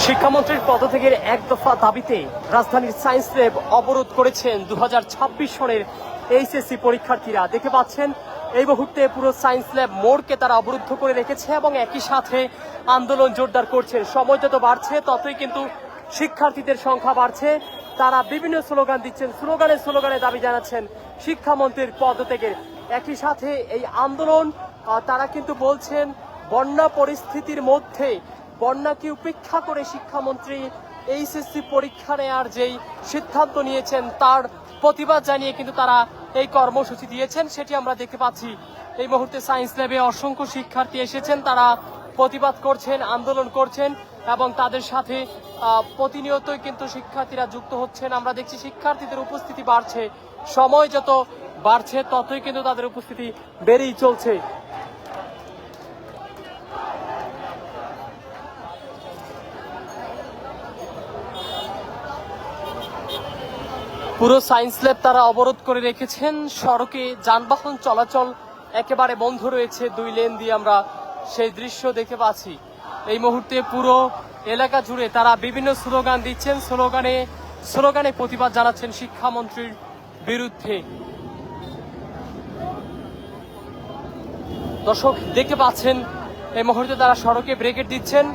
শিক্ষামন্ত্রীর পদত্যাগের এক দফা দাবিতে রাজধানীর সায়েন্স ল্যাব অবরোধ করেছেন 2026 সনের এইচএসসি পরীক্ষার্থীরা। দেখতে পাচ্ছেন এই মুহূর্তে পুরো সায়েন্স ল্যাব মোড়কে তারা অবরুদ্ধ করে রেখেছে এবং একই সাথে আন্দোলন জোরদার করছেন। সময় যত বাড়ছে ততই কিন্তু শিক্ষার্থীদের সংখ্যা বাড়ছে। তারা বিভিন্ন স্লোগান দিচ্ছেন, স্লোগানে দাবি জানাচ্ছেন শিক্ষামন্ত্রীর পদত্যাগের। একই সাথে এই আন্দোলন তারা কিন্তু বলছেন বন্যা পরিস্থিতির মধ্যে বন্যাকে উপেক্ষা করে শিক্ষামন্ত্রী এইচএসসি পরীক্ষা নেওয়ার যেই সিদ্ধান্ত নিয়েছেন তার প্রতিবাদ জানিয়ে কিন্তু তারা এই কর্মসূচি দিয়েছেন, সেটি আমরা দেখতে পাচ্ছি। এই মুহূর্তে সায়েন্স ল্যাবে অসংখ্য শিক্ষার্থী এসেছেন, তারা প্রতিবাদ করছেন, আন্দোলন করছেন এবং তাদের সাথে প্রতিনিয়তই কিন্তু শিক্ষার্থীরা যুক্ত হচ্ছেন। আমরা দেখছি শিক্ষার্থীদের উপস্থিতি বাড়ছে, সময় যত বাড়ছে ততই কিন্তু তাদের উপস্থিতি বেড়েই চলছে। পুরো সায়েন্স ল্যাব তারা অবরোধ করে রেখেছেন। সড়কে যানবাহন চলাচল একেবারে বন্ধ রয়েছে, 2 লেন দিয়ে আমরা সেই দৃশ্য দেখতে পাচ্ছি। এই মুহূর্তে পুরো এলাকা জুড়ে তারা বিভিন্ন স্লোগান দিচ্ছেন, স্লোগানে প্রতিবাদ জানাচ্ছেন শিক্ষামন্ত্রীর বিরুদ্ধে। দর্শক দেখতে পাচ্ছেন এই মুহূর্তে তারা সড়কে ব্রেকেট দিচ্ছেন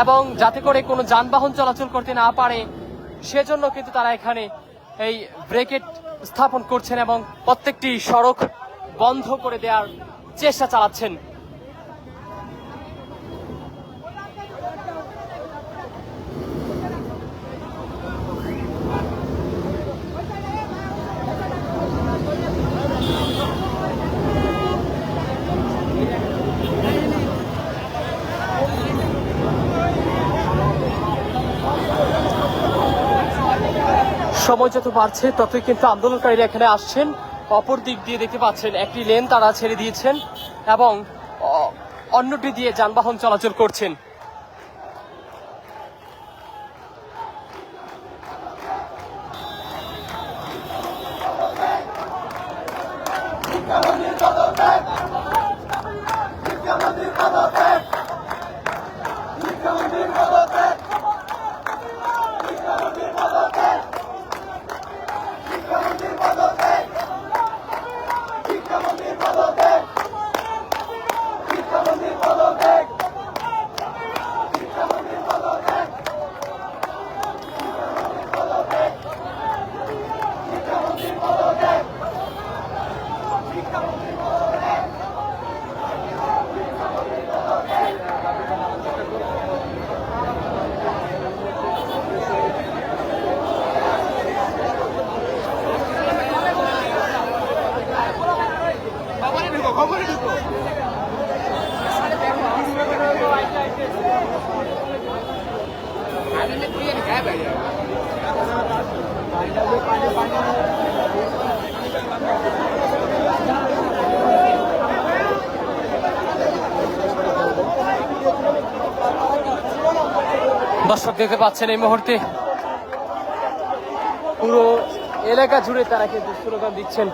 এবং যাতে করে কোনো যানবাহন চলাচল করতে না পারে সেজন্য কিন্তু তারা এখানে এই ব্রেকেট স্থাপন করছেন এবং প্রত্যেকটি সড়ক বন্ধ করে দেওয়ার চেষ্টা চালাচ্ছেন। সময় যত বাড়ছে ততই কিন্তু আন্দোলনকারীরা এখানে আসছেন। অপর দিক দিয়ে দেখতে পাচ্ছেন একটি লেন তারা ছেড়ে দিয়েছেন এবং অন্যটি দিয়ে যানবাহন চলাচল করছেন। দর্শক দেখতে পাচ্ছেন এই মুহূর্তে পুরো এলাকা জুড়ে তারা কিন্তু স্লোগান দিচ্ছেন।